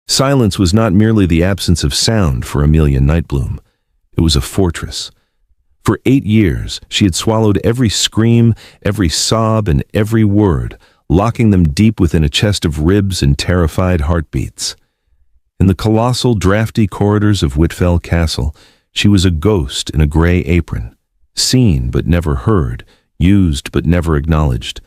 Silence was not merely the absence of sound for Amelia Nightbloom. It was a fortress. For 8 years, she had swallowed every scream, every sob, and every word, locking them deep within a chest of ribs and terrified heartbeats. In the colossal, drafty corridors of Whitfell Castle, she was a ghost in a gray apron, seen but never heard, used but never acknowledged.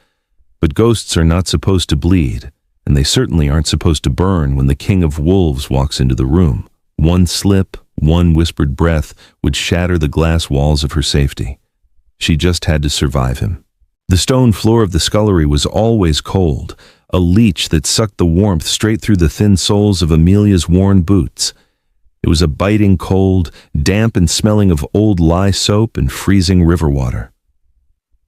But ghosts are not supposed to bleed, and they certainly aren't supposed to burn when the King of Wolves walks into the room. One slip, one whispered breath would shatter the glass walls of her safety. She just had to survive him. The stone floor of the scullery was always cold, a leech that sucked the warmth straight through the thin soles of Amelia's worn boots. It was a biting cold, damp and smelling of old lye soap and freezing river water.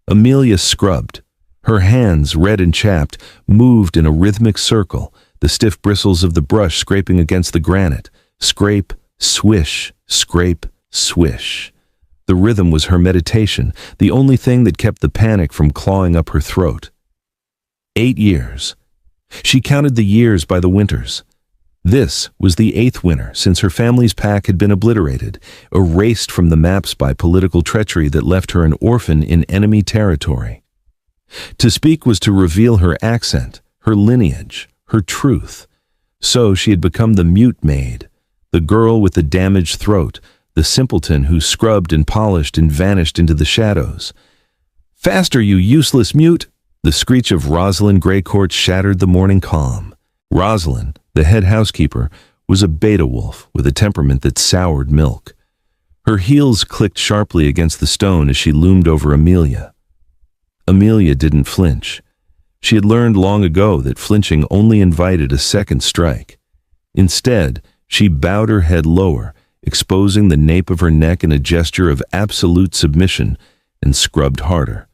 Amelia scrubbed. Her hands, red and chapped, moved in a rhythmic circle, the stiff bristles of the brush scraping against the granite. Scrape, swish, scrape, swish. The rhythm was her meditation, the only thing that kept the panic from clawing up her throat. 8 years. She counted the years by the winters. This was the 8th winter since her family's pack had been obliterated, erased from the maps by political treachery that left her an orphan in enemy territory. To speak was to reveal her accent, her lineage, her truth. So she had become the mute maid, the girl with the damaged throat, the simpleton who scrubbed and polished and vanished into the shadows. "Faster, you useless mute!" The screech of Rosalind Greycourt shattered the morning calm. Rosalind, the head housekeeper, was a beta wolf with a temperament that soured milk. Her heels clicked sharply against the stone as she loomed over Amelia. Amelia didn't flinch. She had learned long ago that flinching only invited a second strike. Instead, she bowed her head lower, exposing the nape of her neck in a gesture of absolute submission, and scrubbed harder.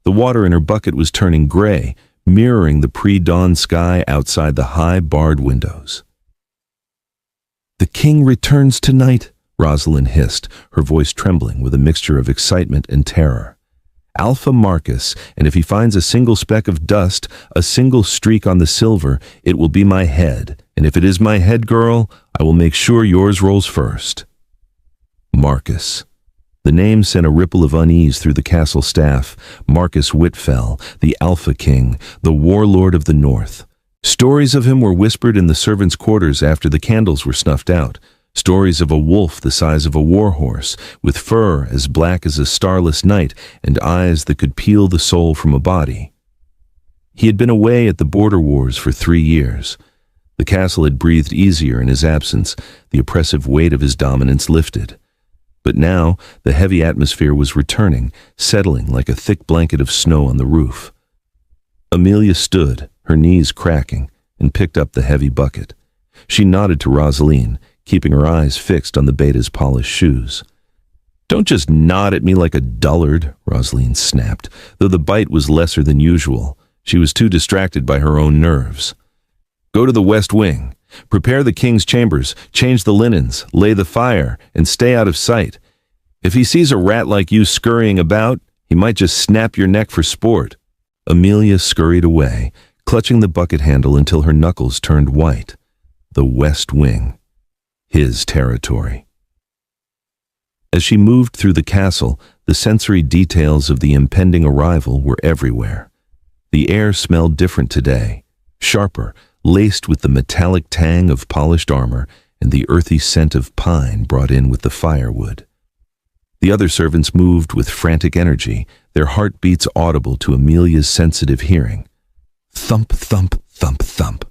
The water in her bucket was turning gray, mirroring the pre-dawn sky outside the high, barred windows. "The king returns tonight," Rosalind hissed, her voice trembling with a mixture of excitement and terror. "Alpha Marcus, and if he finds a single speck of dust, a single streak on the silver, it will be my head, and if it is my head, girl, I will make sure yours rolls first." Marcus. The name sent a ripple of unease through the castle staff. Marcus Whitfell, the Alpha King, the warlord of the North. Stories of him were whispered in the servants' quarters after the candles were snuffed out. Stories of a wolf the size of a warhorse, with fur as black as a starless night and eyes that could peel the soul from a body. He had been away at the border wars for 3 years. The castle had breathed easier in his absence, the oppressive weight of his dominance lifted. But now the heavy atmosphere was returning, settling like a thick blanket of snow on the roof. Amelia stood, her knees cracking, and picked up the heavy bucket. She nodded to Rosaline, keeping her eyes fixed on the beta's polished shoes. "Don't just nod at me like a dullard," Rosaline snapped, though the bite was lesser than usual. She was too distracted by her own nerves. "Go to the west wing. Prepare the king's chambers, change the linens, lay the fire, and stay out of sight. If he sees a rat like you scurrying about, he might just snap your neck for sport." Amelia scurried away, clutching the bucket handle until her knuckles turned white. The west wing. His territory. As she moved through the castle, the sensory details of the impending arrival were everywhere. The air smelled different today, sharper, laced with the metallic tang of polished armor and the earthy scent of pine brought in with the firewood. The other servants moved with frantic energy, their heartbeats audible to Amelia's sensitive hearing. Thump, thump, thump, thump.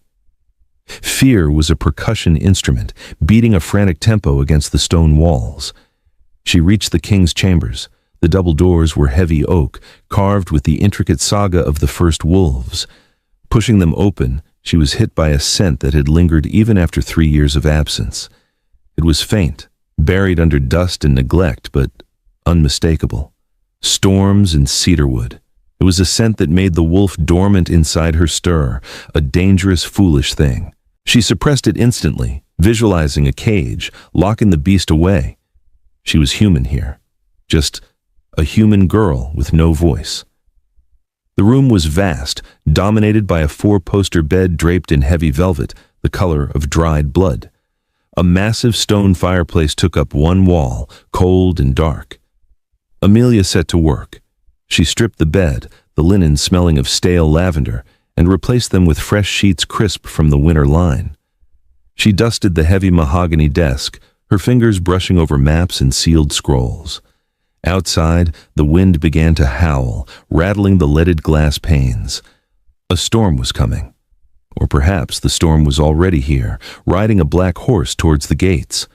Fear was a percussion instrument, beating a frantic tempo against the stone walls. She reached the king's chambers. The double doors were heavy oak, carved with the intricate saga of the first wolves. Pushing them open, she was hit by a scent that had lingered even after 3 years of absence. It was faint, buried under dust and neglect, but unmistakable. Storms and cedarwood. It was a scent that made the wolf dormant inside her stir, a dangerous, foolish thing. She suppressed it instantly, visualizing a cage, locking the beast away. She was human here, just a human girl with no voice. The room was vast, dominated by a 4-poster bed draped in heavy velvet, the color of dried blood. A massive stone fireplace took up one wall, cold and dark. Amelia set to work. She stripped the bed, the linen smelling of stale lavender, and replaced them with fresh sheets crisp from the winter line. She dusted the heavy mahogany desk, her fingers brushing over maps and sealed scrolls. Outside, the wind began to howl, rattling the leaded glass panes. A storm was coming. Or perhaps the storm was already here, riding a black horse towards the gates.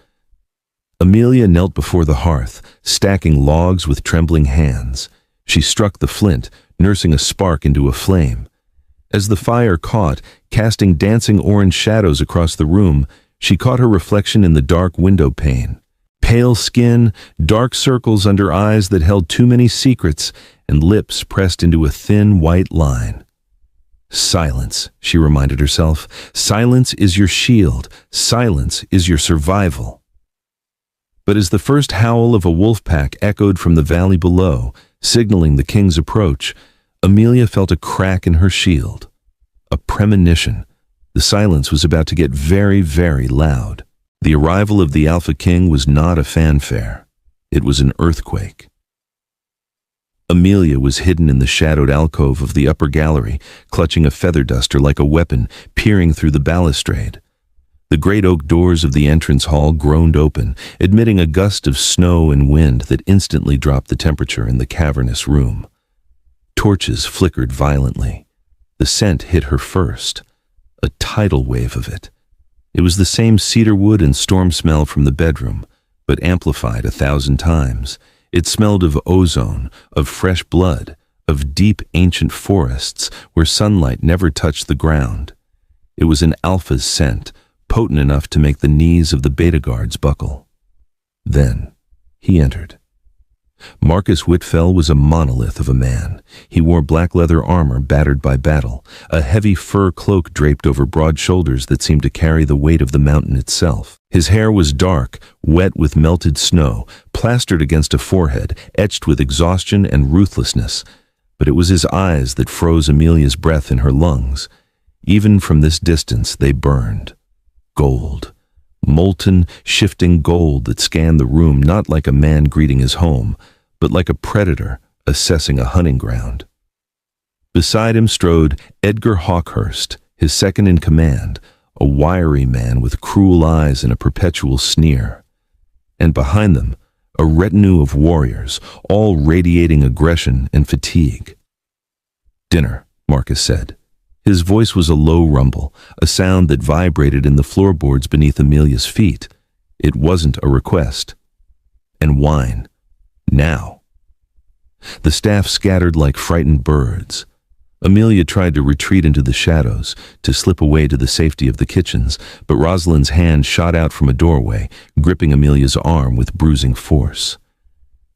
Amelia knelt before the hearth, stacking logs with trembling hands. She struck the flint, nursing a spark into a flame. As the fire caught, casting dancing orange shadows across the room, she caught her reflection in the dark window pane. Pale skin, dark circles under eyes that held too many secrets, and lips pressed into a thin white line. Silence, she reminded herself. Silence is your shield. Silence is your survival. But as the first howl of a wolf pack echoed from the valley below, signaling the king's approach, Amelia felt a crack in her shield. A premonition. The silence was about to get very, very loud. The arrival of the Alpha King was not a fanfare. It was an earthquake. Amelia was hidden in the shadowed alcove of the upper gallery, clutching a feather duster like a weapon, peering through the balustrade. The great oak doors of the entrance hall groaned open, admitting a gust of snow and wind that instantly dropped the temperature in the cavernous room. Torches flickered violently. The scent hit her first, a tidal wave of it. It was the same cedarwood and storm smell from the bedroom, but amplified 1,000 times. It smelled of ozone, of fresh blood, of deep ancient forests where sunlight never touched the ground. It was an alpha's scent, potent enough to make the knees of the beta guards buckle. Then he entered. Marcus Whitfell was a monolith of a man. He wore black leather armor battered by battle, a heavy fur cloak draped over broad shoulders that seemed to carry the weight of the mountain itself. His hair was dark, wet with melted snow, plastered against a forehead, etched with exhaustion and ruthlessness. But it was his eyes that froze Amelia's breath in her lungs. Even from this distance they burned. Gold. Molten, shifting gold that scanned the room not like a man greeting his home, but like a predator assessing a hunting ground. Beside him strode Edgar Hawkhurst, his second in command, a wiry man with cruel eyes and a perpetual sneer. And behind them, a retinue of warriors, all radiating aggression and fatigue. "Dinner," Marcus said. His voice was a low rumble, a sound that vibrated in the floorboards beneath Amelia's feet. It wasn't a request. And wine. Now. The staff scattered like frightened birds. Amelia tried to retreat into the shadows, to slip away to the safety of the kitchens, but Rosalind's hand shot out from a doorway, gripping Amelia's arm with bruising force.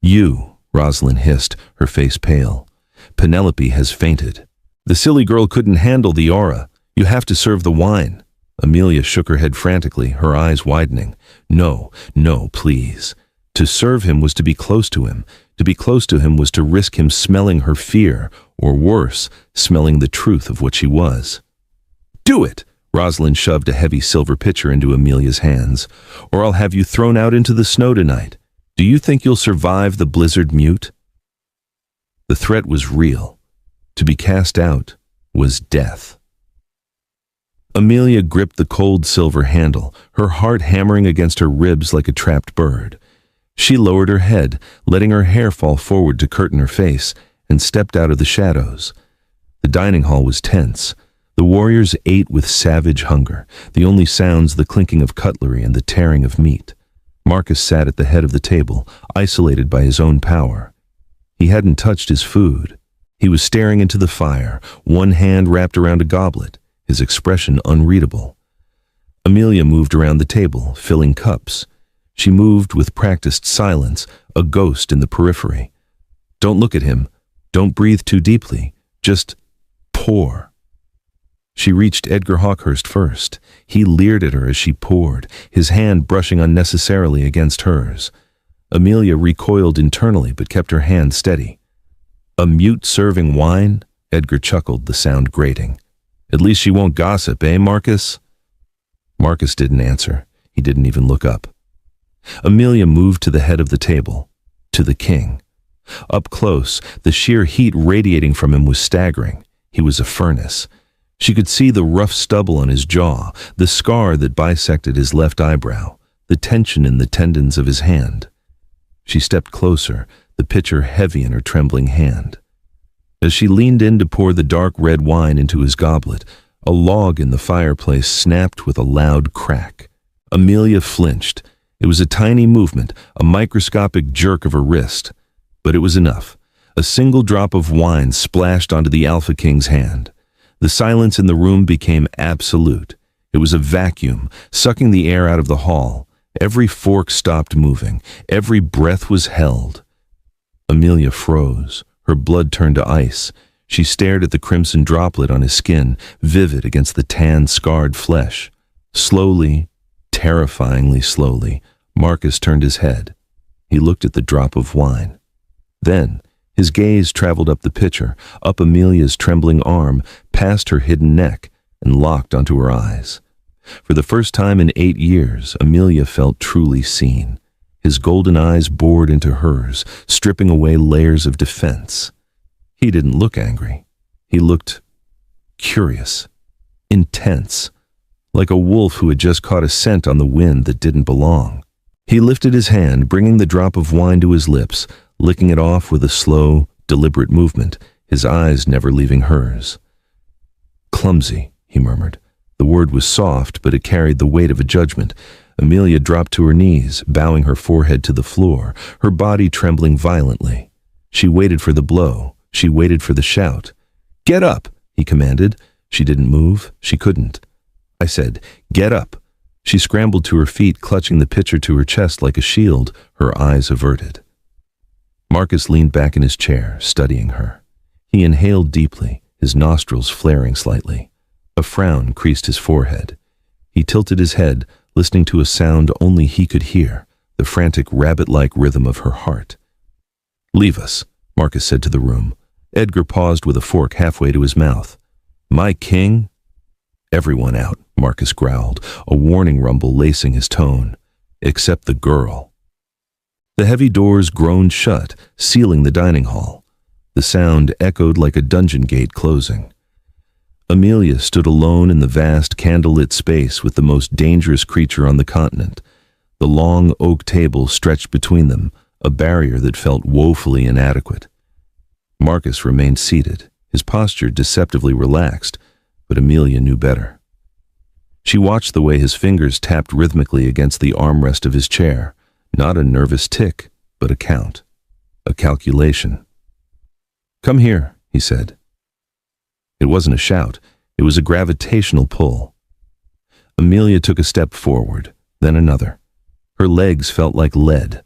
"You," Rosalind hissed, her face pale. "Penelope has fainted. The silly girl couldn't handle the aura. You have to serve the wine." Amelia shook her head frantically, her eyes widening. "No, no, please." To serve him was to be close to him. To be close to him was to risk him smelling her fear, or worse, smelling the truth of what she was. "Do it!" Rosalind shoved a heavy silver pitcher into Amelia's hands. "Or I'll have you thrown out into the snow tonight. Do you think you'll survive the blizzard mute?" The threat was real. To be cast out was death. Amelia gripped the cold silver handle, her heart hammering against her ribs like a trapped bird. She lowered her head, letting her hair fall forward to curtain her face, and stepped out of the shadows. The dining hall was tense. The warriors ate with savage hunger, the only sounds the clinking of cutlery and the tearing of meat. Marcus sat at the head of the table, isolated by his own power. He hadn't touched his food. He was staring into the fire, one hand wrapped around a goblet, his expression unreadable. Amelia moved around the table, filling cups. She moved with practiced silence, a ghost in the periphery. "Don't look at him. Don't breathe too deeply. Just pour." She reached Edgar Hawkhurst first. He leered at her as she poured, his hand brushing unnecessarily against hers. Amelia recoiled internally but kept her hand steady. "A mute serving wine?" Edgar chuckled, the sound grating. "At least she won't gossip, eh, Marcus?" Marcus didn't answer. He didn't even look up. Amelia moved to the head of the table, to the king. Up close, the sheer heat radiating from him was staggering. He was a furnace. She could see the rough stubble on his jaw, the scar that bisected his left eyebrow, the tension in the tendons of his hand. She stepped closer, the pitcher heavy in her trembling hand. As she leaned in to pour the dark red wine into his goblet, a log in the fireplace snapped with a loud crack. Amelia flinched. It was a tiny movement, a microscopic jerk of her wrist. But it was enough. A single drop of wine splashed onto the Alpha King's hand. The silence in the room became absolute. It was a vacuum, sucking the air out of the hall. Every fork stopped moving. Every breath was held. Amelia froze. Her blood turned to ice. She stared at the crimson droplet on his skin, vivid against the tan, scarred flesh. Slowly, terrifyingly slowly, Marcus turned his head. He looked at the drop of wine. Then, his gaze traveled up the pitcher, up Amelia's trembling arm, past her hidden neck, and locked onto her eyes. For the first time in 8 years, Amelia felt truly seen. His golden eyes bored into hers, stripping away layers of defense. He didn't look angry. He looked curious, intense, like a wolf who had just caught a scent on the wind that didn't belong. He lifted his hand, bringing the drop of wine to his lips, licking it off with a slow, deliberate movement, his eyes never leaving hers. Clumsy, he murmured. The word was soft, but it carried the weight of a judgment. Amelia dropped to her knees, bowing her forehead to the floor, her body trembling violently. She waited for the blow. She waited for the shout. "Get up," he commanded. She didn't move. She couldn't. I said, "Get up." She scrambled to her feet, clutching the pitcher to her chest like a shield, her eyes averted. Marcus leaned back in his chair, studying her. He inhaled deeply, his nostrils flaring slightly. A frown creased his forehead. He tilted his head, listening to a sound only he could hear, the frantic rabbit-like rhythm of her heart. "Leave us," Marcus said to the room. Edgar paused with a fork halfway to his mouth. "My king?" "Everyone out," Marcus growled, a warning rumble lacing his tone. "Except the girl." The heavy doors groaned shut, sealing the dining hall. The sound echoed like a dungeon gate closing. Amelia stood alone in the vast candlelit space with the most dangerous creature on the continent. The long oak table stretched between them, a barrier that felt woefully inadequate. Marcus remained seated, his posture deceptively relaxed, but Amelia knew better. She watched the way his fingers tapped rhythmically against the armrest of his chair, not a nervous tick, but a count, a calculation. "Come here," he said. It wasn't a shout, it was a gravitational pull. Amelia took a step forward, then another. Her legs felt like lead.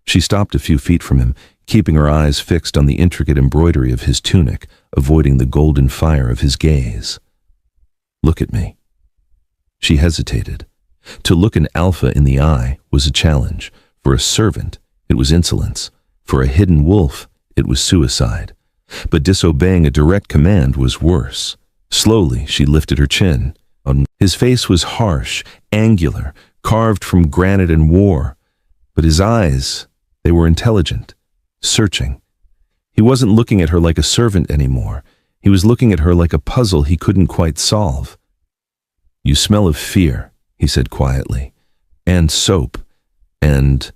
She stopped a few feet from him, keeping her eyes fixed on the intricate embroidery of his tunic, avoiding the golden fire of his gaze. "Look at me." She hesitated. To look an alpha in the eye was a challenge. For a servant, it was insolence. For a hidden wolf, it was suicide. But disobeying a direct command was worse. Slowly, she lifted her chin. His face was harsh, angular, carved from granite and war. But his eyes, they were intelligent, searching. He wasn't looking at her like a servant anymore. He was looking at her like a puzzle he couldn't quite solve. "You smell of fear," he said quietly, "and soap, and—"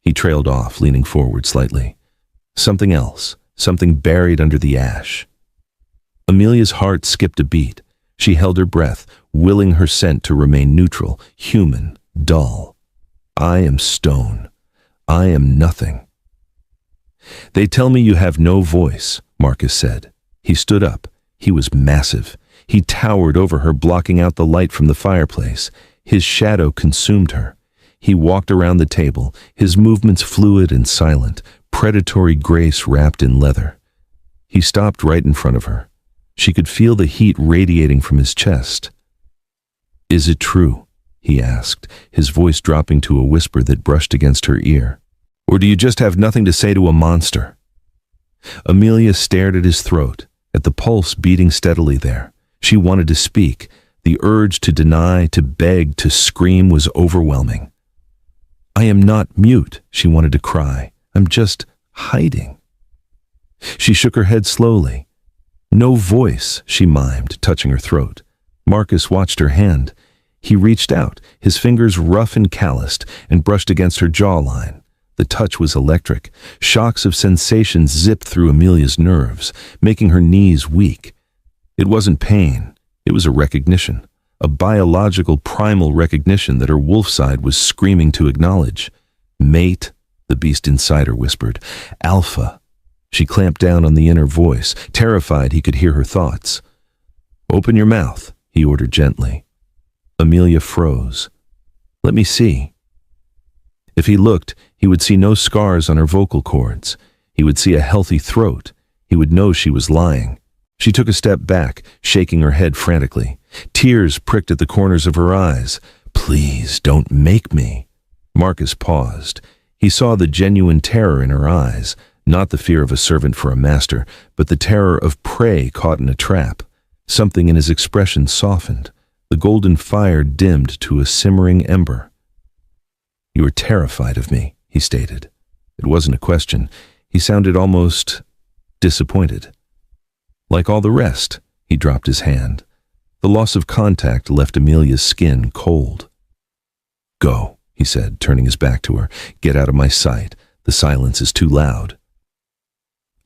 He trailed off, leaning forward slightly. Something else, something buried under the ash. Amelia's heart skipped a beat. She held her breath, willing her scent to remain neutral, human, dull. "I am stone. I am nothing." "They tell me you have no voice," Marcus said. He stood up. He was massive. He towered over her, blocking out the light from the fireplace. His shadow consumed her. He walked around the table, his movements fluid and silent, predatory grace wrapped in leather. He stopped right in front of her. She could feel the heat radiating from his chest. "Is it true?" he asked, his voice dropping to a whisper that brushed against her ear. "Or do you just have nothing to say to a monster?" Amelia stared at his throat, at the pulse beating steadily there. She wanted to speak, The urge to deny, to beg, to scream was overwhelming. "I am not mute," she wanted to cry. "I'm just hiding." She shook her head slowly. "No voice," she mimed, touching her throat. Marcus watched her hand. He reached out, his fingers rough and calloused, and brushed against her jawline. The touch was electric. Shocks of sensation zipped through Amelia's nerves, making her knees weak. It wasn't pain. It was a recognition, a biological primal recognition that her wolf side was screaming to acknowledge. "Mate," the beast inside her whispered. "Alpha." She clamped down on the inner voice, terrified he could hear her thoughts. "Open your mouth," he ordered gently. Amelia froze. "Let me see." If he looked, he would see no scars on her vocal cords. He would see a healthy throat. He would know she was lying. She took a step back, shaking her head frantically. Tears pricked at the corners of her eyes. "Please, don't make me." Marcus paused. He saw the genuine terror in her eyes, not the fear of a servant for a master, but the terror of prey caught in a trap. Something in his expression softened. The golden fire dimmed to a simmering ember. "You are terrified of me," he stated. It wasn't a question. He sounded almost disappointed. Like all the rest, he dropped his hand. The loss of contact left Amelia's skin cold. "Go," he said, turning his back to her. "Get out of my sight. The silence is too loud."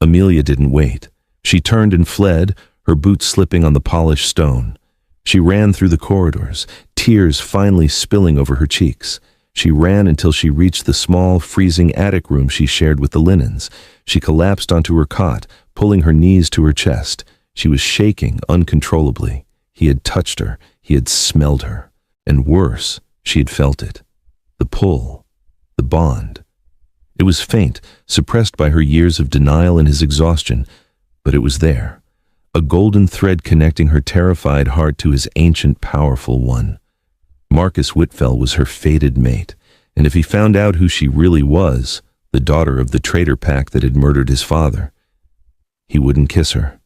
Amelia didn't wait. She turned and fled, her boots slipping on the polished stone. She ran through the corridors, tears finally spilling over her cheeks. She ran until she reached the small, freezing attic room she shared with the linens. She collapsed onto her cot, pulling her knees to her chest. She was shaking uncontrollably. He had touched her. He had smelled her. And worse, she had felt it. The pull. The bond. It was faint, suppressed by her years of denial and his exhaustion, but it was there. A golden thread connecting her terrified heart to his ancient, powerful one. Marcus Whitfell was her fated mate, and if he found out who she really was, the daughter of the traitor pack that had murdered his father, he wouldn't kiss her.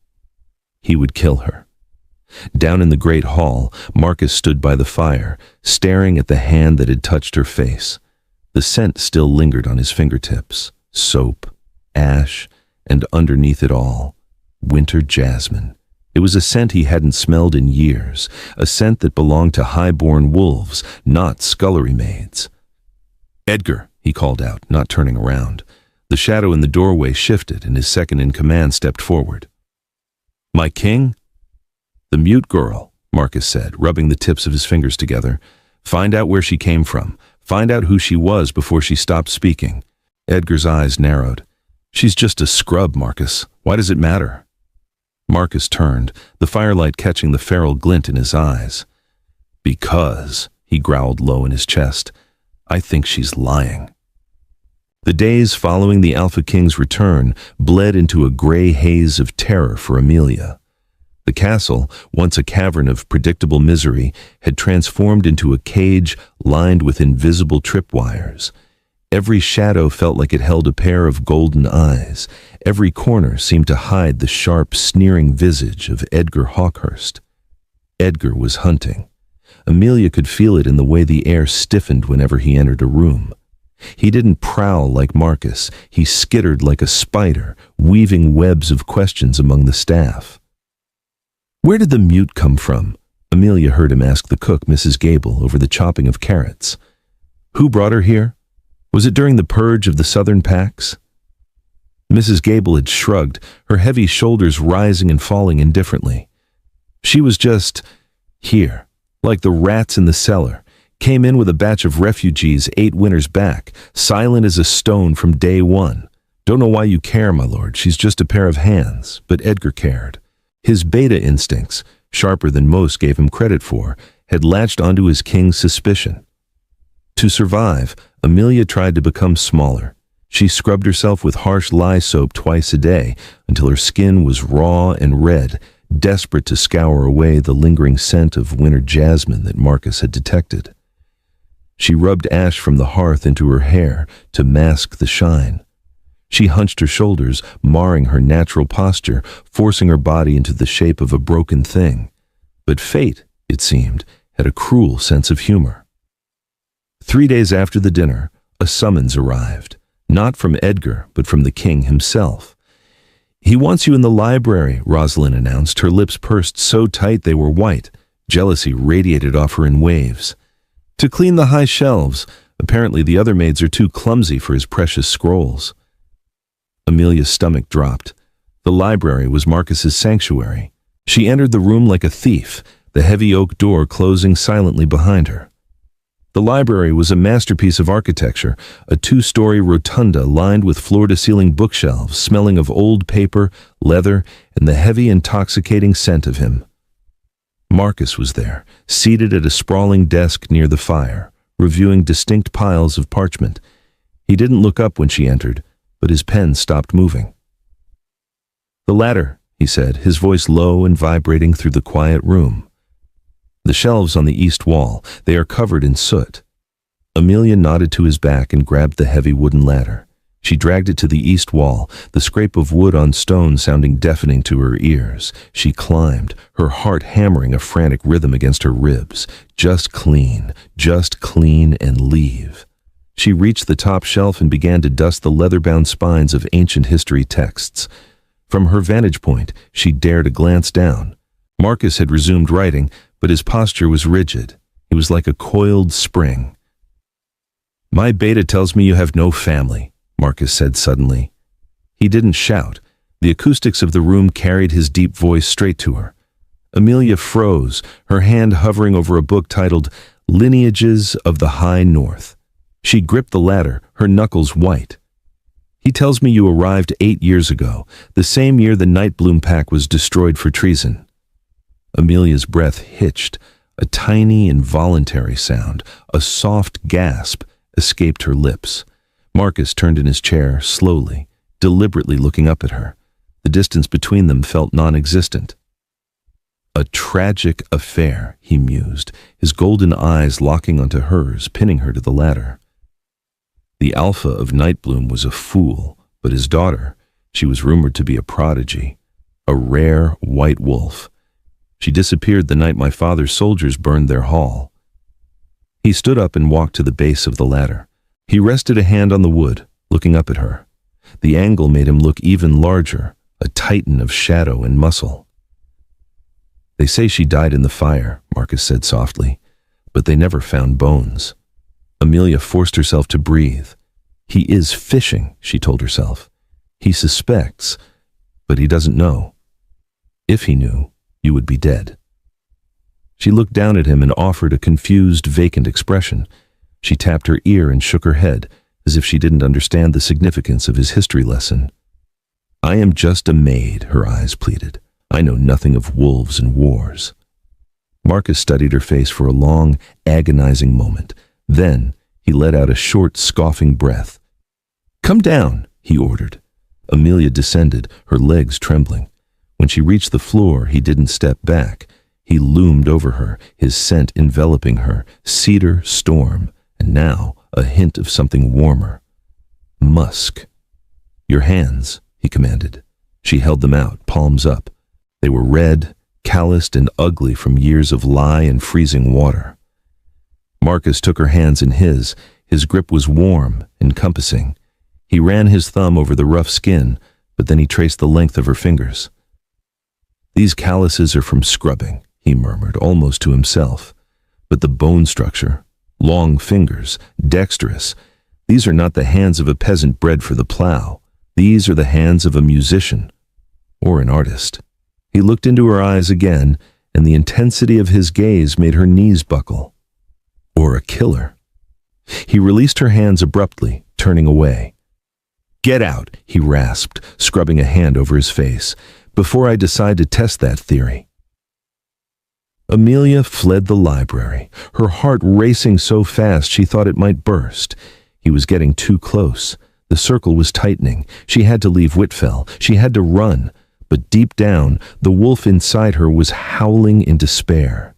He would kill her. Down in the great hall, Marcus stood by the fire, staring at the hand that had touched her face. The scent still lingered on his fingertips. Soap, ash, and underneath it all, winter jasmine. It was a scent he hadn't smelled in years, a scent that belonged to high-born wolves, not scullery maids. "Edgar," he called out, not turning around. The shadow in the doorway shifted, and his second-in-command stepped forward. "My king?" "The mute girl," Marcus said, rubbing the tips of his fingers together. "Find out where she came from. Find out who she was before she stopped speaking." Edgar's eyes narrowed. "She's just a scrub, Marcus. Why does it matter?" Marcus turned, the firelight catching the feral glint in his eyes. "Because," he growled low in his chest, "I think she's lying." The days following the Alpha King's return bled into a gray haze of terror for Amelia. The castle, once a cavern of predictable misery, had transformed into a cage lined with invisible tripwires. Every shadow felt like it held a pair of golden eyes. Every corner seemed to hide the sharp, sneering visage of Edgar Hawkhurst. Edgar was hunting. Amelia could feel it in the way the air stiffened whenever he entered a room. He didn't prowl like Marcus. He skittered like a spider, weaving webs of questions among the staff. "Where did the mute come from?" Amelia heard him ask the cook, Mrs. Gable, over the chopping of carrots. "Who brought her here? Was it during the purge of the southern packs?" Mrs. Gable had shrugged, her heavy shoulders rising and falling indifferently. "She was just here, like the rats in the cellar. Came in with a batch of refugees 8 winters back, silent as a stone from day one. Don't know why you care, my lord. She's just a pair of hands." But Edgar cared. His beta instincts, sharper than most gave him credit for, had latched onto his king's suspicion. To survive, Amelia tried to become smaller. She scrubbed herself with harsh lye soap twice a day until her skin was raw and red, desperate to scour away the lingering scent of winter jasmine that Marcus had detected. She rubbed ash from the hearth into her hair to mask the shine. She hunched her shoulders, marring her natural posture, forcing her body into the shape of a broken thing. But fate it seemed, had a cruel sense of humor. 3 days after the dinner, a summons arrived, not from Edgar, but from the king himself. "He wants you in the library," Rosalind announced, her lips pursed so tight they were white. Jealousy radiated off her in waves. "To clean the high shelves. Apparently the other maids are too clumsy for his precious scrolls." Amelia's stomach dropped. The library was Marcus's sanctuary. She entered the room like a thief, the heavy oak door closing silently behind her. The library was a masterpiece of architecture, a 2-story rotunda lined with floor-to-ceiling bookshelves, smelling of old paper, leather, and the heavy, intoxicating scent of him. Marcus was there, seated at a sprawling desk near the fire, reviewing distinct piles of parchment. He didn't look up when she entered, but his pen stopped moving. "The ladder," he said, his voice low and vibrating through the quiet room. "The shelves on the east wall, they are covered in soot." Amelia nodded to his back and grabbed the heavy wooden ladder. She dragged it to the east wall, the scrape of wood on stone sounding deafening to her ears. She climbed, her heart hammering a frantic rhythm against her ribs. Just clean and leave. She reached the top shelf and began to dust the leather-bound spines of ancient history texts. From her vantage point, she dared a glance down. Marcus had resumed writing, but his posture was rigid. He was like a coiled spring. "My beta tells me you have no family," Marcus said suddenly. He didn't shout. The acoustics of the room carried his deep voice straight to her. Amelia froze, her hand hovering over a book titled Lineages of the High North. She gripped the ladder, her knuckles white. "He tells me you arrived 8 years ago, the same year the Nightbloom Pack was destroyed for treason." Amelia's breath hitched. A tiny, involuntary sound, a soft gasp, escaped her lips. Marcus turned in his chair, slowly, deliberately looking up at her. The distance between them felt non-existent. "A tragic affair," he mused, his golden eyes locking onto hers, pinning her to the ladder. The alpha of Nightbloom was a fool, but his daughter, she was rumored to be a prodigy, a rare white wolf. She disappeared the night my father's soldiers burned their hall. He stood up and walked to the base of the ladder. He rested a hand on the wood, looking up at her. The angle made him look even larger, a titan of shadow and muscle. "They say she died in the fire," Marcus said softly, "but they never found bones." Amelia forced herself to breathe. "He is fishing," she told herself. "He suspects, but he doesn't know. If he knew, you would be dead." She looked down at him and offered a confused, vacant expression. She tapped her ear and shook her head, as if she didn't understand the significance of his history lesson. "I am just a maid," her eyes pleaded. "I know nothing of wolves and wars." Marcus studied her face for a long, agonizing moment. Then he let out a short, scoffing breath. "Come down," he ordered. Amelia descended, her legs trembling. When she reached the floor, he didn't step back. He loomed over her, his scent enveloping her, cedar, storm, and now a hint of something warmer. Musk. "Your hands," he commanded. She held them out, palms up. They were red, calloused and ugly from years of lie and freezing water. Marcus took her hands in his. His grip was warm, encompassing. He ran his thumb over the rough skin, but then he traced the length of her fingers. "These calluses are from scrubbing," he murmured, almost to himself. "But the bone structure, long fingers, dexterous, these are not the hands of a peasant bred for the plow. These are the hands of a musician, or an artist." He looked into her eyes again, and the intensity of his gaze made her knees buckle. Or a killer. He released her hands abruptly, turning away. "Get out," he rasped, scrubbing a hand over his face, "before I decide to test that theory." Amelia fled the library, her heart racing so fast she thought it might burst. He was getting too close. The circle was tightening. She had to leave Whitfell. She had to run. But deep down, the wolf inside her was howling in despair.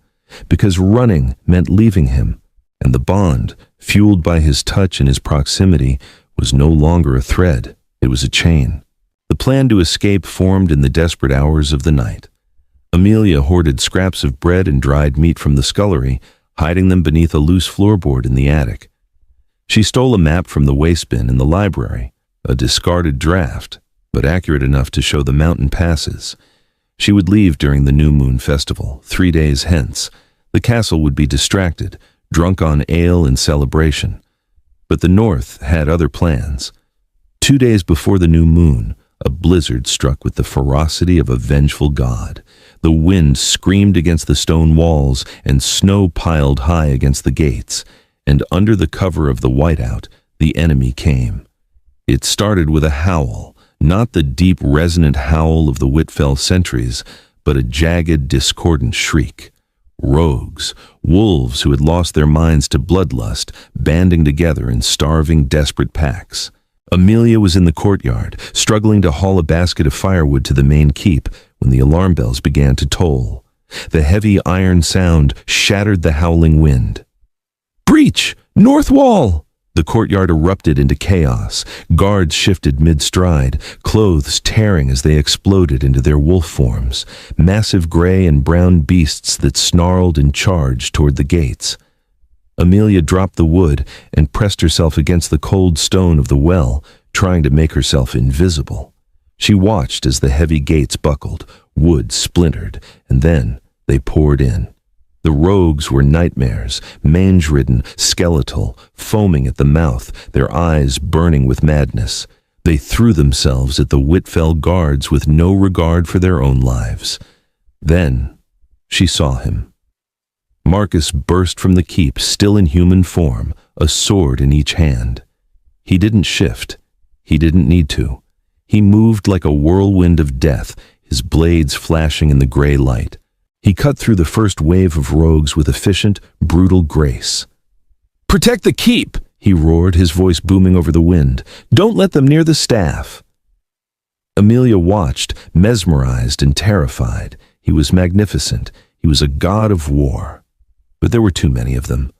Because running meant leaving him, and the bond, fueled by his touch and his proximity, was no longer a thread. It was a chain. The plan to escape formed in the desperate hours of the night. Amelia hoarded scraps of bread and dried meat from the scullery, hiding them beneath a loose floorboard in the attic. She stole a map from the waste bin in the library, a discarded draft, but accurate enough to show the mountain passes. She would leave during the New Moon Festival, 3 days hence. The castle would be distracted, drunk on ale and celebration. But the North had other plans. 2 days before the new moon, a blizzard struck with the ferocity of a vengeful god. The wind screamed against the stone walls, and snow piled high against the gates. And under the cover of the whiteout, the enemy came. It started with a howl, not the deep, resonant howl of the Whitfell sentries, but a jagged, discordant shriek. Rogues, wolves who had lost their minds to bloodlust, banding together in starving, desperate packs. Amelia was in the courtyard, struggling to haul a basket of firewood to the main keep when the alarm bells began to toll. The heavy iron sound shattered the howling wind. "Breach! North wall!" The courtyard erupted into chaos. Guards shifted mid-stride, clothes tearing as they exploded into their wolf forms, massive gray and brown beasts that snarled and charged toward the gates. Amelia dropped the wood and pressed herself against the cold stone of the well, trying to make herself invisible. She watched as the heavy gates buckled, wood splintered, and then they poured in. The rogues were nightmares, mange-ridden, skeletal, foaming at the mouth, their eyes burning with madness. They threw themselves at the Whitfell guards with no regard for their own lives. Then she saw him. Marcus burst from the keep, still in human form, a sword in each hand. He didn't shift. He didn't need to. He moved like a whirlwind of death, his blades flashing in the gray light. He cut through the first wave of rogues with efficient, brutal grace. "Protect the keep!" he roared, his voice booming over the wind. "Don't let them near the staff!" Amelia watched, mesmerized and terrified. He was magnificent. He was a god of war. But there were too many of them.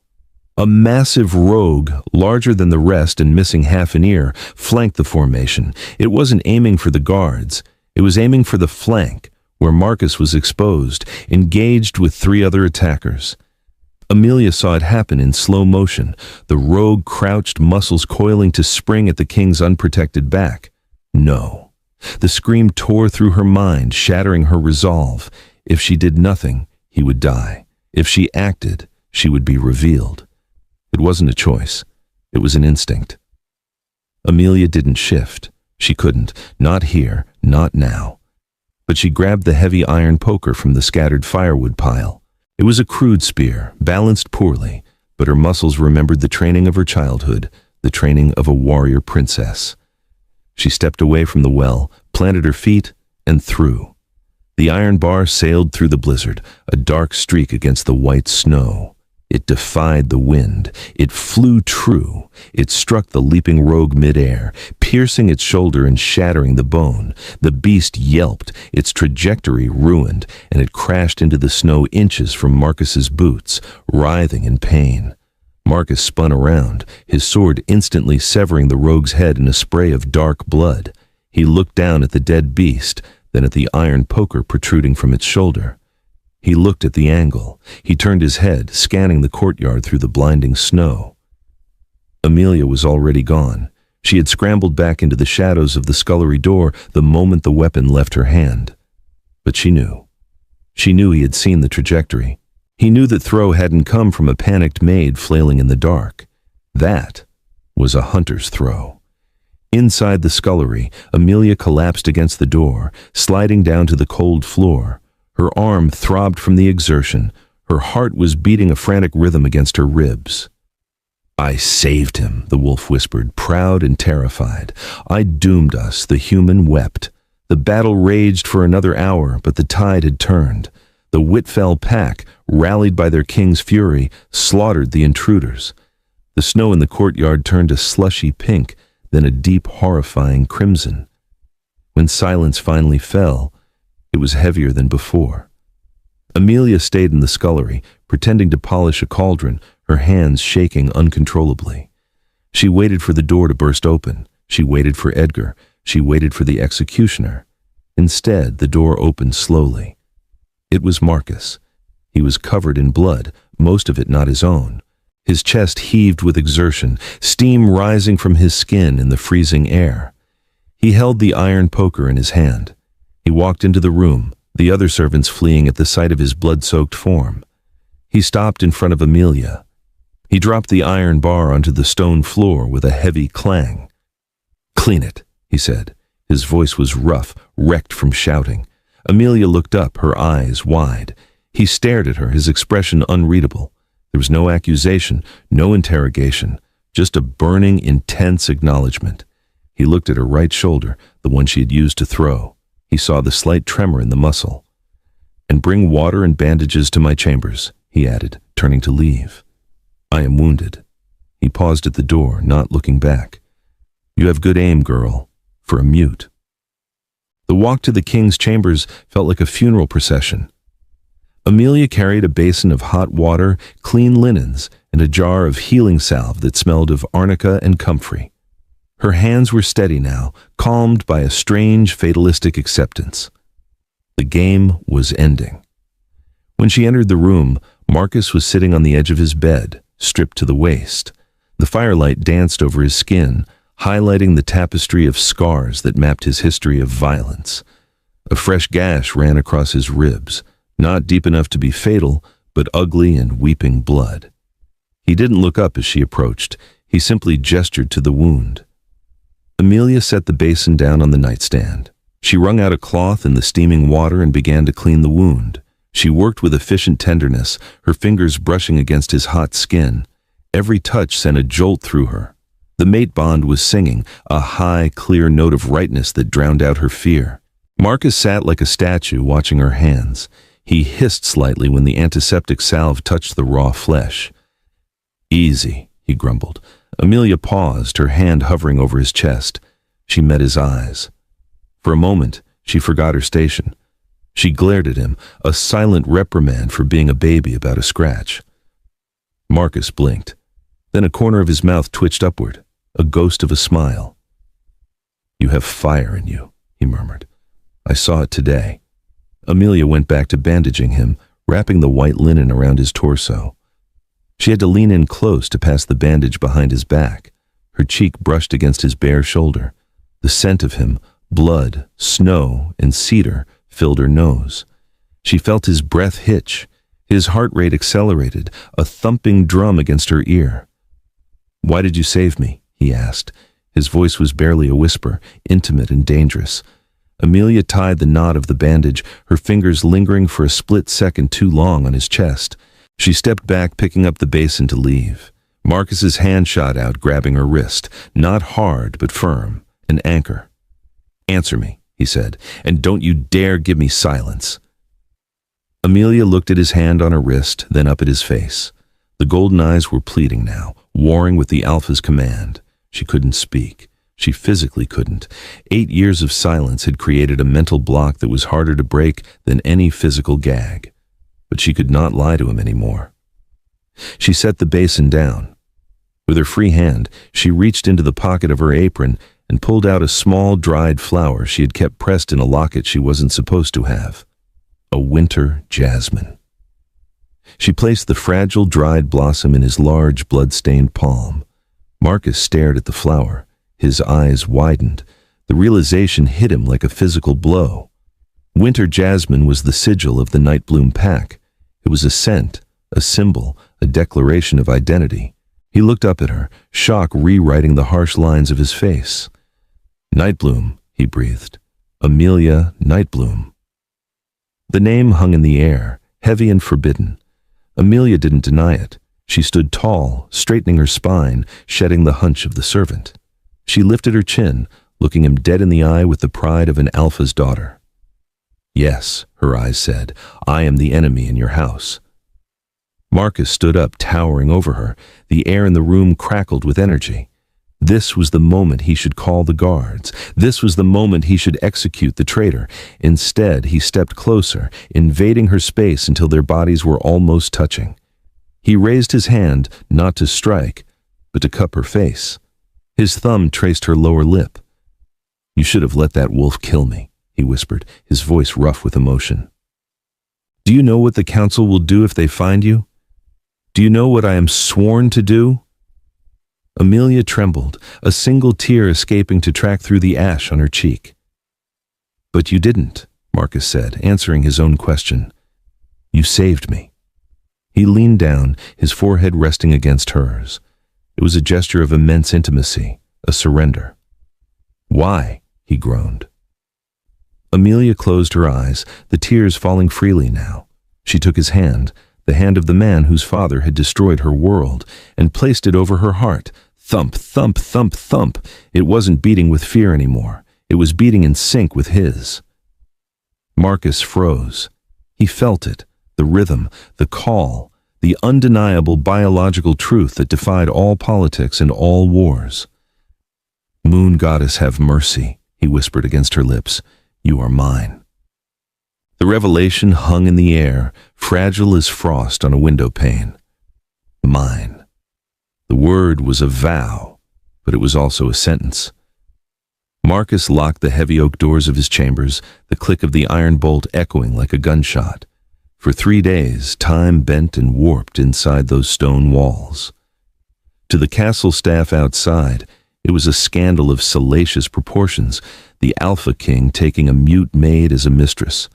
A massive rogue, larger than the rest and missing half an ear, flanked the formation. It wasn't aiming for the guards. It was aiming for the flank, where Marcus was exposed, engaged with 3 other attackers. Amelia saw it happen in slow motion, the rogue crouched, muscles coiling to spring at the king's unprotected back. No. The scream tore through her mind, shattering her resolve. If she did nothing, he would die. If she acted, she would be revealed. It wasn't a choice. It was an instinct. Amelia didn't shift. She couldn't. Not here, not now. But she grabbed the heavy iron poker from the scattered firewood pile. It was a crude spear, balanced poorly, but her muscles remembered the training of her childhood, the training of a warrior princess. She stepped away from the well, planted her feet, and threw. The iron bar sailed through the blizzard, a dark streak against the white snow. It defied the wind. It flew true. It struck the leaping rogue midair, piercing its shoulder and shattering the bone. The beast yelped, its trajectory ruined, and it crashed into the snow inches from Marcus's boots, writhing in pain. Marcus spun around, his sword instantly severing the rogue's head in a spray of dark blood. He looked down at the dead beast, then at the iron poker protruding from its shoulder. He looked at the angle. He turned his head, scanning the courtyard through the blinding snow. Amelia was already gone. She had scrambled back into the shadows of the scullery door the moment the weapon left her hand. But she knew. She knew he had seen the trajectory. He knew that throw hadn't come from a panicked maid flailing in the dark. That was a hunter's throw. Inside the scullery, Amelia collapsed against the door, sliding down to the cold floor. Her arm throbbed from the exertion. Her heart was beating a frantic rhythm against her ribs. "I saved him," the wolf whispered, proud and terrified. "I doomed us," the human wept. The battle raged for another hour, but the tide had turned. The Whitfell pack, rallied by their king's fury, slaughtered the intruders. The snow in the courtyard turned a slushy pink, then a deep, horrifying crimson. When silence finally fell, it was heavier than before. Amelia stayed in the scullery, pretending to polish a cauldron, her hands shaking uncontrollably. She waited for the door to burst open. She waited for Edgar. She waited for the executioner. Instead, the door opened slowly. It was Marcus. He was covered in blood, most of it not his own. His chest heaved with exertion, steam rising from his skin in the freezing air. He held the iron poker in his hand. He walked into the room, the other servants fleeing at the sight of his blood-soaked form. He stopped in front of Amelia. He dropped the iron bar onto the stone floor with a heavy clang. "Clean it," he said. His voice was rough, wrecked from shouting. Amelia looked up, her eyes wide. He stared at her, his expression unreadable. There was no accusation, no interrogation, just a burning, intense acknowledgement. He looked at her right shoulder, the one she had used to throw. He saw the slight tremor in the muscle. "And bring water and bandages to my chambers," he added, turning to leave. "I am wounded." He paused at the door, not looking back. "You have good aim, girl, for a mute." The walk to the king's chambers felt like a funeral procession. Amelia carried a basin of hot water, clean linens, and a jar of healing salve that smelled of arnica and comfrey. Her hands were steady now, calmed by a strange, fatalistic acceptance. The game was ending. When she entered the room, Marcus was sitting on the edge of his bed, stripped to the waist. The firelight danced over his skin, highlighting the tapestry of scars that mapped his history of violence. A fresh gash ran across his ribs, not deep enough to be fatal, but ugly and weeping blood. He didn't look up as she approached. He simply gestured to the wound. Amelia set the basin down on the nightstand. She wrung out a cloth in the steaming water and began to clean the wound. She worked with efficient tenderness, her fingers brushing against his hot skin. Every touch sent a jolt through her. The mate bond was singing, a high, clear note of rightness that drowned out her fear. Marcus sat like a statue, watching her hands. He hissed slightly when the antiseptic salve touched the raw flesh. "Easy," he grumbled. Amelia paused, her hand hovering over his chest. She met his eyes. For a moment, she forgot her station. She glared at him, a silent reprimand for being a baby about a scratch. Marcus blinked. Then a corner of his mouth twitched upward, a ghost of a smile. "You have fire in you," he murmured. "I saw it today." Amelia went back to bandaging him, wrapping the white linen around his torso. She had to lean in close to pass the bandage behind his back. Her cheek brushed against his bare shoulder. The scent of him, blood, snow, and cedar, filled her nose. She felt his breath hitch. His heart rate accelerated, a thumping drum against her ear. "Why did you save me?" he asked. His voice was barely a whisper, intimate and dangerous. Amelia tied the knot of the bandage, her fingers lingering for a split second too long on his chest. She stepped back, picking up the basin to leave. Marcus's hand shot out, grabbing her wrist, not hard but firm, an anchor. "Answer me," he said, "and don't you dare give me silence." Amelia looked at his hand on her wrist, then up at his face. The golden eyes were pleading now, warring with the Alpha's command. She couldn't speak. She physically couldn't. 8 years of silence had created a mental block that was harder to break than any physical gag. But she could not lie to him anymore. She set the basin down. With her free hand, she reached into the pocket of her apron and pulled out a small dried flower she had kept pressed in a locket she wasn't supposed to have. A winter jasmine. She placed the fragile dried blossom in his large blood-stained palm. Marcus stared at the flower. His eyes widened. The realization hit him like a physical blow. Winter jasmine was the sigil of the Nightbloom pack. It was a scent, a symbol, a declaration of identity. He looked up at her, shock rewriting the harsh lines of his face. "Nightbloom," he breathed. "Amelia Nightbloom." The name hung in the air, heavy and forbidden. Amelia didn't deny it. She stood tall, straightening her spine, shedding the hunch of the servant. She lifted her chin, looking him dead in the eye with the pride of an Alpha's daughter. "Yes," her eyes said, "I am the enemy in your house." Marcus stood up, towering over her. The air in the room crackled with energy. This was the moment he should call the guards. This was the moment he should execute the traitor. Instead, he stepped closer, invading her space until their bodies were almost touching. He raised his hand, not to strike, but to cup her face. His thumb traced her lower lip. "You should have let that wolf kill me," he whispered, his voice rough with emotion. Do you know what the council will do if they find you? Do you know what I am sworn to do?" Amelia trembled, a single tear escaping to track through the ash on her cheek. "But you didn't," Marcus said, answering his own question. "You saved me." He leaned down, his forehead resting against hers. It was a gesture of immense intimacy, a surrender. "Why?" he groaned. Amelia closed her eyes, the tears falling freely now. She took his hand, the hand of the man whose father had destroyed her world, and placed it over her heart. Thump, thump, thump, thump. It wasn't beating with fear anymore. It was beating in sync with his. Marcus froze. He felt it, the rhythm, the call, the undeniable biological truth that defied all politics and all wars. "Moon goddess, have mercy," he whispered against her lips. "You are mine." The revelation hung in the air, fragile as frost on a window pane. Mine. The word was a vow, but it was also a sentence. Marcus locked the heavy oak doors of his chambers, the click of the iron bolt echoing like a gunshot. For 3 days, time bent and warped inside those stone walls. To the castle staff outside, it was a scandal of salacious proportions, the Alpha King taking a mute maid as a mistress.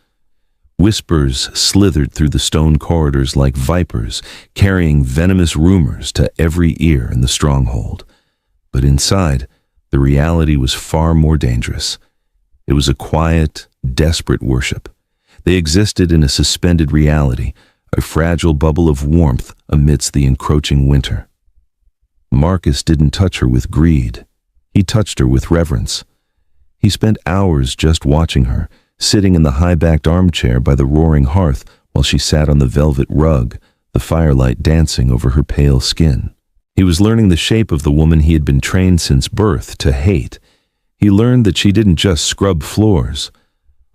Whispers slithered through the stone corridors like vipers, carrying venomous rumors to every ear in the stronghold. But inside, the reality was far more dangerous. It was a quiet, desperate worship. They existed in a suspended reality, a fragile bubble of warmth amidst the encroaching winter. Marcus didn't touch her with greed. He touched her with reverence. He spent hours just watching her, sitting in the high-backed armchair by the roaring hearth while she sat on the velvet rug, the firelight dancing over her pale skin. He was learning the shape of the woman he had been trained since birth to hate. He learned that she didn't just scrub floors.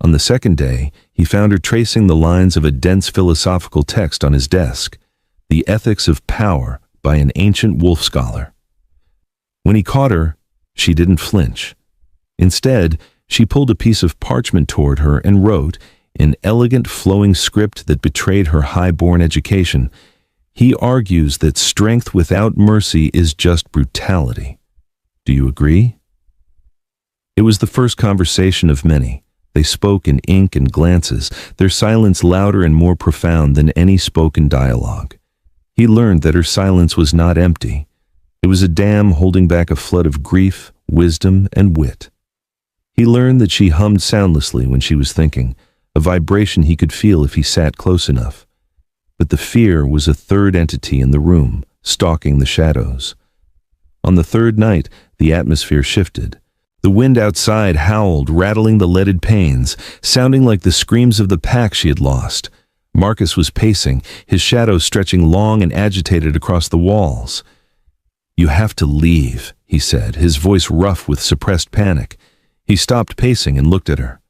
On the second day, he found her tracing the lines of a dense philosophical text on his desk, The Ethics of Power by an ancient wolf scholar. When he caught her, she didn't flinch. Instead, she pulled a piece of parchment toward her and wrote, in elegant flowing script that betrayed her high-born education, "He argues that strength without mercy is just brutality. Do you agree?" It was the first conversation of many. They spoke in ink and glances, their silence louder and more profound than any spoken dialogue. He learned that her silence was not empty. It was a dam holding back a flood of grief, wisdom, and wit. He learned that she hummed soundlessly when she was thinking, a vibration he could feel if he sat close enough. But the fear was a third entity in the room, stalking the shadows. On the third night, the atmosphere shifted. The wind outside howled, rattling the leaded panes, sounding like the screams of the pack she had lost. Marcus was pacing, his shadow stretching long and agitated across the walls. "You have to leave," he said, his voice rough with suppressed panic. He stopped pacing and looked at her.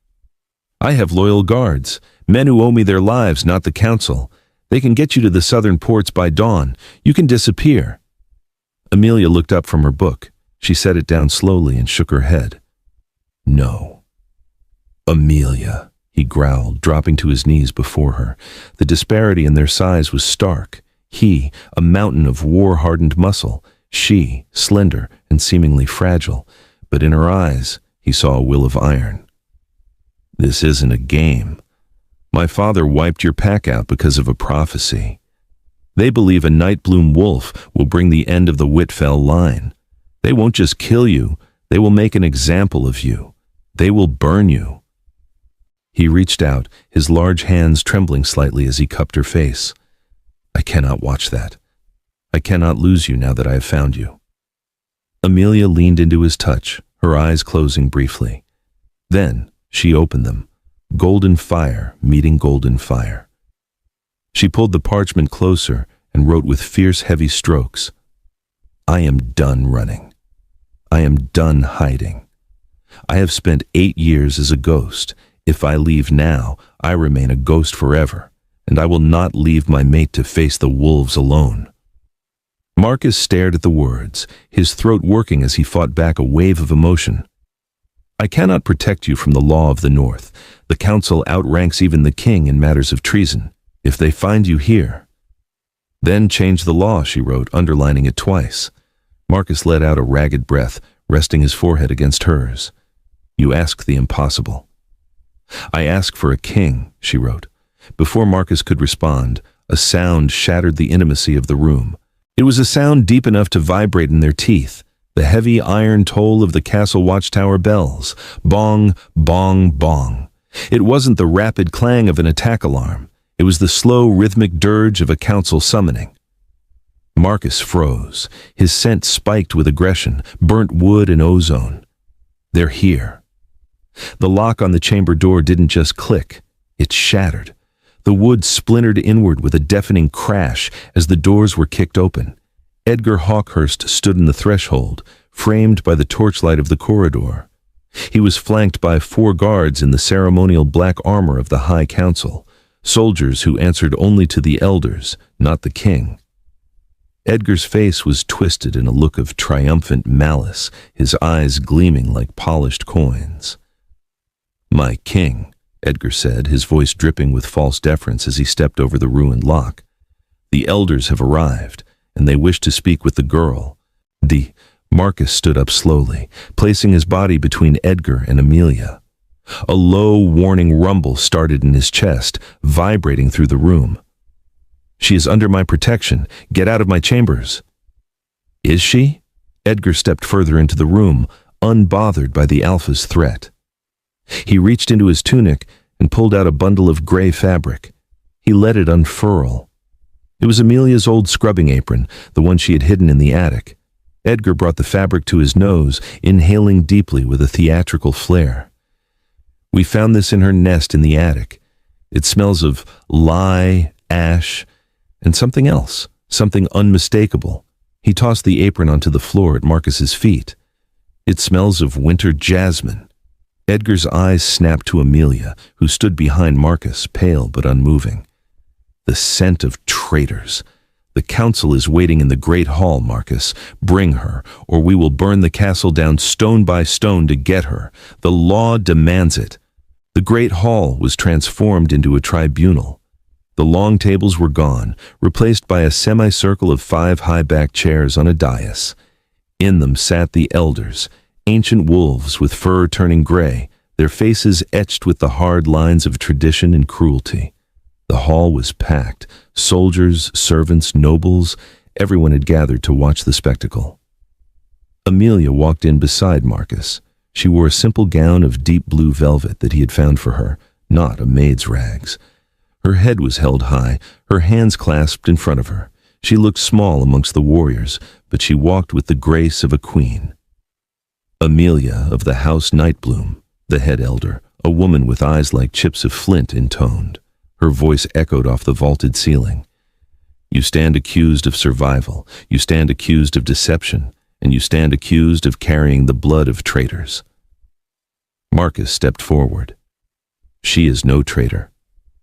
"I have loyal guards, men who owe me their lives, not the council. They can get you to the southern ports by dawn. You can disappear." Amelia looked up from her book. She set it down slowly and shook her head. "No." "Amelia," he growled, dropping to his knees before her. The disparity in their size was stark. He, a mountain of war-hardened muscle. She, slender and seemingly fragile. But in her eyes, he saw a will of iron. "This isn't a game. My father wiped your pack out because of a prophecy. They believe a Nightbloom wolf will bring the end of the Whitfell line. They won't just kill you, they will make an example of you. They will burn you." He reached out, his large hands trembling slightly as he cupped her face. "I cannot watch that. I cannot lose you now that I have found you." Amelia leaned into his touch, her eyes closing briefly. Then she opened them, golden fire meeting golden fire. She pulled the parchment closer and wrote with fierce, heavy strokes, "I am done running. I am done hiding. I have spent 8 years as a ghost. If I leave now, I remain a ghost forever, and I will not leave my mate to face the wolves alone." Marcus stared at the words, his throat working as he fought back a wave of emotion. "I cannot protect you from the law of the North. The council outranks even the king in matters of treason. If they find you here. Then change the law, she wrote, underlining it twice. Marcus let out a ragged breath, resting his forehead against hers. You ask the impossible. I ask for a king, she wrote. Before Marcus could respond, a sound shattered the intimacy of the room. It was a sound deep enough to vibrate in their teeth, the heavy iron toll of the castle watchtower bells. Bong, bong, bong. It wasn't the rapid clang of an attack alarm. It was the slow, rhythmic dirge of a council summoning. Marcus froze. His scent spiked with aggression, burnt wood and ozone. They're here. The lock on the chamber door didn't just click. It shattered. The wood splintered inward with a deafening crash as the doors were kicked open. Edgar Hawkhurst stood in the threshold, framed by the torchlight of the corridor. He was flanked by 4 guards in the ceremonial black armor of the High Council, soldiers who answered only to the elders, not the king. Edgar's face was twisted in a look of triumphant malice, his eyes gleaming like polished coins. "My king," Edgar said, his voice dripping with false deference as he stepped over the ruined lock. "The elders have arrived, and they wish to speak with the girl." Marcus stood up slowly, placing his body between Edgar and Amelia. A low, warning rumble started in his chest, vibrating through the room. "She is under my protection. Get out of my chambers." "Is she?" Edgar stepped further into the room, unbothered by the Alpha's threat. He reached into his tunic and pulled out a bundle of gray fabric. He let it unfurl. It was Amelia's old scrubbing apron, the one she had hidden in the attic. Edgar brought the fabric to his nose, inhaling deeply with a theatrical flair. "We found this in her nest in the attic. It smells of lye, ash, and something else, something unmistakable." He tossed the apron onto the floor at Marcus's feet. "It smells of winter jasmine." Edgar's eyes snapped to Amelia, who stood behind Marcus, pale but unmoving. "The scent of traitors. The council is waiting in the great hall, Marcus. Bring her, or we will burn the castle down stone by stone to get her. The law demands it." The great hall was transformed into a tribunal. The long tables were gone, replaced by a semicircle of 5 high-backed chairs on a dais. In them sat the elders, ancient wolves with fur turning gray, their faces etched with the hard lines of tradition and cruelty. The hall was packed. Soldiers, servants, nobles, everyone had gathered to watch the spectacle. Amelia walked in beside Marcus. She wore a simple gown of deep blue velvet that he had found for her, not a maid's rags. Her head was held high, her hands clasped in front of her. She looked small amongst the warriors, but she walked with the grace of a queen. Amelia of the House Nightbloom, the head elder, a woman with eyes like chips of flint, intoned. Her voice echoed off the vaulted ceiling. "You stand accused of survival, you stand accused of deception, and you stand accused of carrying the blood of traitors." Marcus stepped forward. "She is no traitor.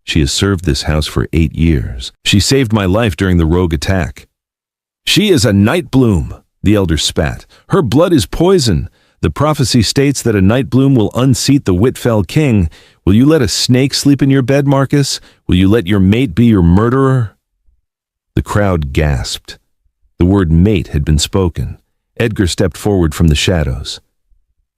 She has served this house for 8 years. She saved my life during the rogue attack." "She is a Nightbloom," the elder spat. "Her blood is poison. The prophecy states that a Nightbloom will unseat the Whitfell king. Will you let a snake sleep in your bed, Marcus? Will you let your mate be your murderer?" The crowd gasped. The word mate had been spoken. Edgar stepped forward from the shadows.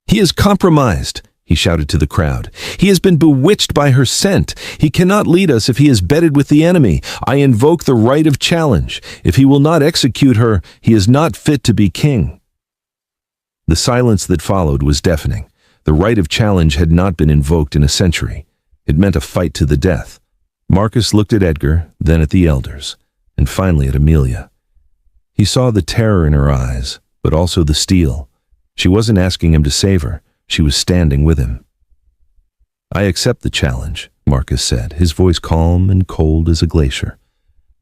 "He is compromised," he shouted to the crowd. "He has been bewitched by her scent. He cannot lead us if he is bedded with the enemy. I invoke the right of challenge. If he will not execute her, he is not fit to be king." The silence that followed was deafening. The right of challenge had not been invoked in a century. It meant a fight to the death. Marcus looked at Edgar, then at the elders, and finally at Amelia. He saw the terror in her eyes, but also the steel. She wasn't asking him to save her. She was standing with him. "I accept the challenge," Marcus said, his voice calm and cold as a glacier.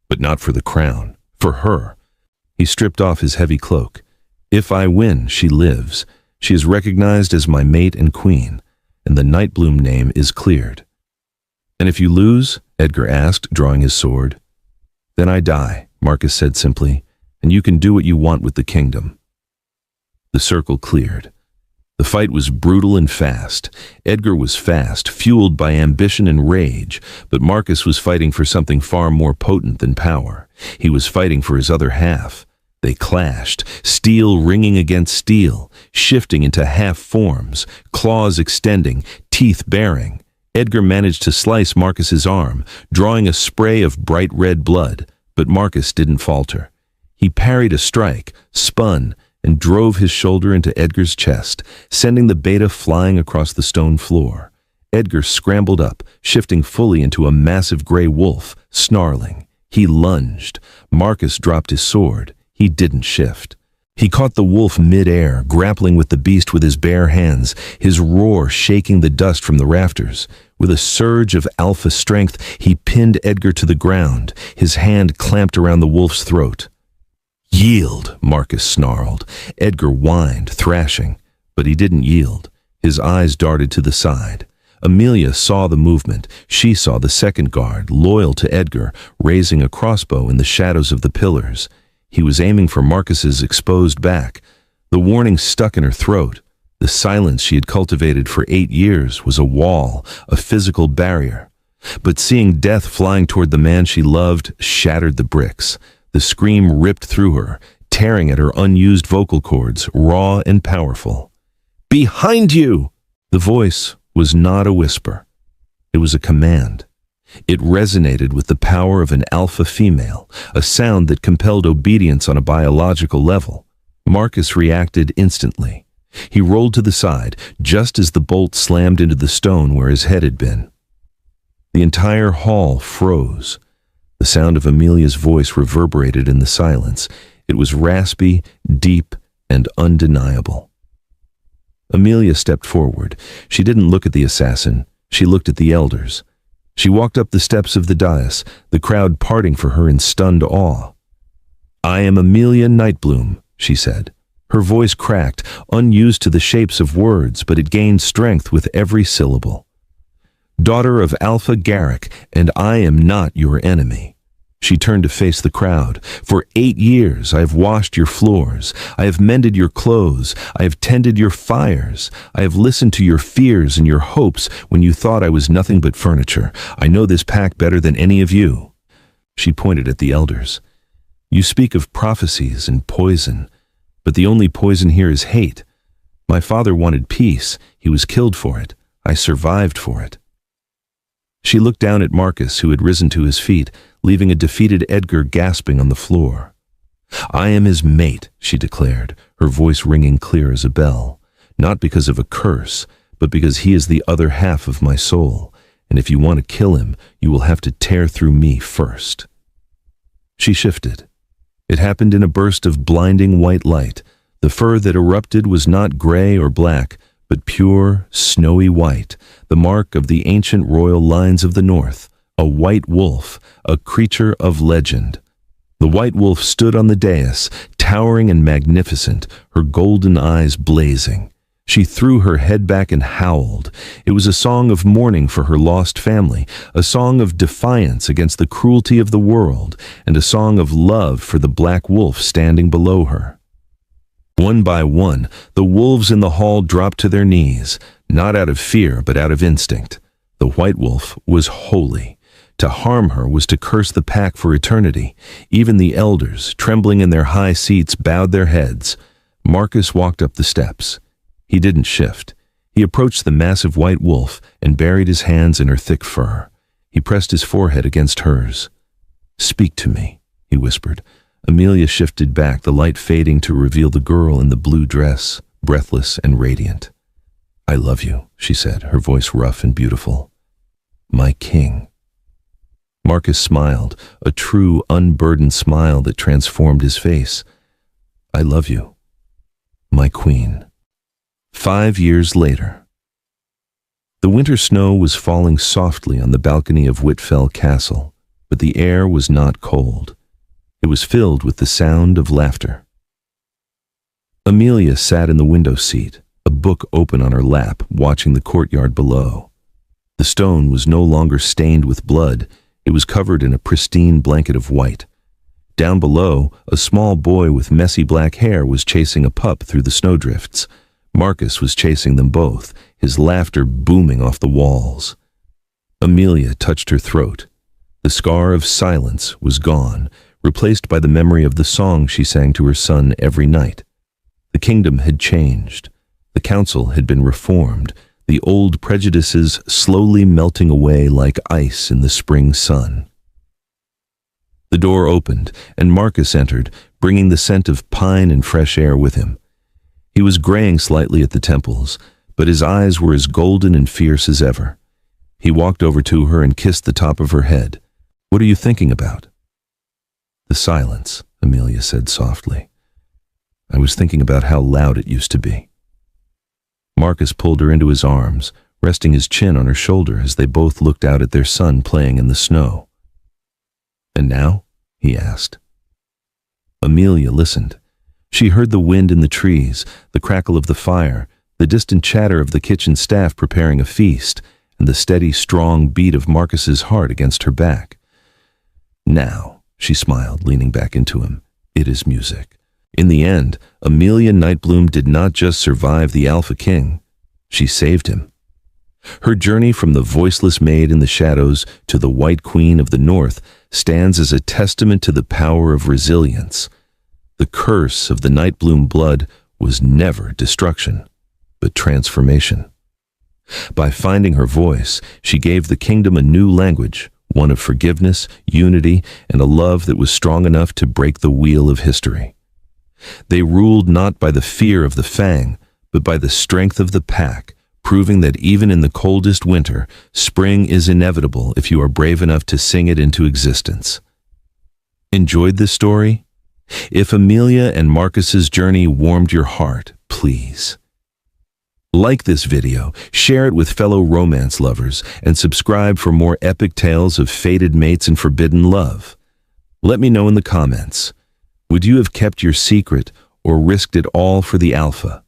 "But not for the crown. For her." He stripped off his heavy cloak. "If I win, she lives. She is recognized as my mate and queen, and the Nightbloom name is cleared." "And if you lose?" Edgar asked, drawing his sword. "Then I die," Marcus said simply, "and you can do what you want with the kingdom." The circle cleared. The fight was brutal and fast. Edgar was fast, fueled by ambition and rage, but Marcus was fighting for something far more potent than power. He was fighting for his other half. They clashed, steel ringing against steel, shifting into half forms, claws extending, teeth baring. Edgar managed to slice Marcus's arm, drawing a spray of bright red blood, but Marcus didn't falter. He parried a strike, spun, and drove his shoulder into Edgar's chest, sending the beta flying across the stone floor. Edgar scrambled up, shifting fully into a massive gray wolf, snarling. He lunged. Marcus dropped his sword. He didn't shift. He caught the wolf mid-air, grappling with the beast with his bare hands, his roar shaking the dust from the rafters. With a surge of alpha strength, he pinned Edgar to the ground, his hand clamped around the wolf's throat. "Yield," Marcus snarled. Edgar whined, thrashing, but he didn't yield. His eyes darted to the side. Amelia saw the movement. She saw the second guard, loyal to Edgar, raising a crossbow in the shadows of the pillars. He was aiming for Marcus's exposed back. The warning stuck in her throat. The silence she had cultivated for 8 years was a wall, a physical barrier. But seeing death flying toward the man she loved shattered the bricks. The scream ripped through her, tearing at her unused vocal cords, raw and powerful. "Behind you!" The voice was not a whisper. It was a command. It resonated with the power of an alpha female, a sound that compelled obedience on a biological level. Marcus reacted instantly. He rolled to the side, just as the bolt slammed into the stone where his head had been. The entire hall froze. The sound of Amelia's voice reverberated in the silence. It was raspy, deep, and undeniable. Amelia stepped forward. She didn't look at the assassin. She looked at the elders. She walked up the steps of the dais, the crowd parting for her in stunned awe. "I am Amelia Nightbloom," she said. Her voice cracked, unused to the shapes of words, but it gained strength with every syllable. "Daughter of Alpha Garrick, and I am not your enemy." She turned to face the crowd. "For 8 years I have washed your floors. I have mended your clothes. I have tended your fires. I have listened to your fears and your hopes when you thought I was nothing but furniture. I know this pack better than any of you." She pointed at the elders. "You speak of prophecies and poison, but the only poison here is hate. My father wanted peace. He was killed for it. I survived for it." She looked down at Marcus, who had risen to his feet, leaving a defeated Edgar gasping on the floor. "I am his mate," she declared, her voice ringing clear as a bell. "Not because of a curse, but because he is the other half of my soul, and if you want to kill him, you will have to tear through me first." She shifted. It happened in a burst of blinding white light. The fur that erupted was not gray or black, but pure, snowy white, the mark of the ancient royal lines of the north, a white wolf, a creature of legend. The white wolf stood on the dais, towering and magnificent, her golden eyes blazing. She threw her head back and howled. It was a song of mourning for her lost family, a song of defiance against the cruelty of the world, and a song of love for the black wolf standing below her. One by one, the wolves in the hall dropped to their knees, not out of fear but out of instinct. The white wolf was holy. To harm her was to curse the pack for eternity. Even the elders, trembling in their high seats, bowed their heads. Marcus walked up the steps. He didn't shift. He approached the massive white wolf and buried his hands in her thick fur. He pressed his forehead against hers. "Speak to me," he whispered. Amelia shifted back, the light fading to reveal the girl in the blue dress, breathless and radiant. "I love you," she said, her voice rough and beautiful. "My king." Marcus smiled, a true, unburdened smile that transformed his face. "I love you, my queen." 5 years later. The winter snow was falling softly on the balcony of Whitfell Castle, but the air was not cold. It was filled with the sound of laughter. Amelia sat in the window seat, a book open on her lap, watching the courtyard below. The stone was no longer stained with blood. It was covered in a pristine blanket of white. Down below, a small boy with messy black hair was chasing a pup through the snowdrifts. Marcus was chasing them both, his laughter booming off the walls. Amelia touched her throat. The scar of silence was gone, replaced by the memory of the song she sang to her son every night. The kingdom had changed. The council had been reformed, the old prejudices slowly melting away like ice in the spring sun. The door opened, and Marcus entered, bringing the scent of pine and fresh air with him. He was graying slightly at the temples, but his eyes were as golden and fierce as ever. He walked over to her and kissed the top of her head. "What are you thinking about?" "The silence," Amelia said softly. "I was thinking about how loud it used to be." Marcus pulled her into his arms, resting his chin on her shoulder as they both looked out at their son playing in the snow. "And now?" he asked. Amelia listened. She heard the wind in the trees, the crackle of the fire, the distant chatter of the kitchen staff preparing a feast, and the steady, strong beat of Marcus's heart against her back. "Now," she smiled, leaning back into him, "it is music." In the end, Amelia Nightbloom did not just survive the Alpha King, she saved him. Her journey from the voiceless maid in the shadows to the White Queen of the North stands as a testament to the power of resilience. The curse of the Nightbloom blood was never destruction, but transformation. By finding her voice, she gave the kingdom a new language, one of forgiveness, unity, and a love that was strong enough to break the wheel of history. They ruled not by the fear of the Fang, but by the strength of the pack, proving that even in the coldest winter, spring is inevitable if you are brave enough to sing it into existence. Enjoyed this story? If Amelia and Marcus's journey warmed your heart, please like this video, share it with fellow romance lovers, and subscribe for more epic tales of fated mates and forbidden love. Let me know in the comments. Would you have kept your secret or risked it all for the Alpha?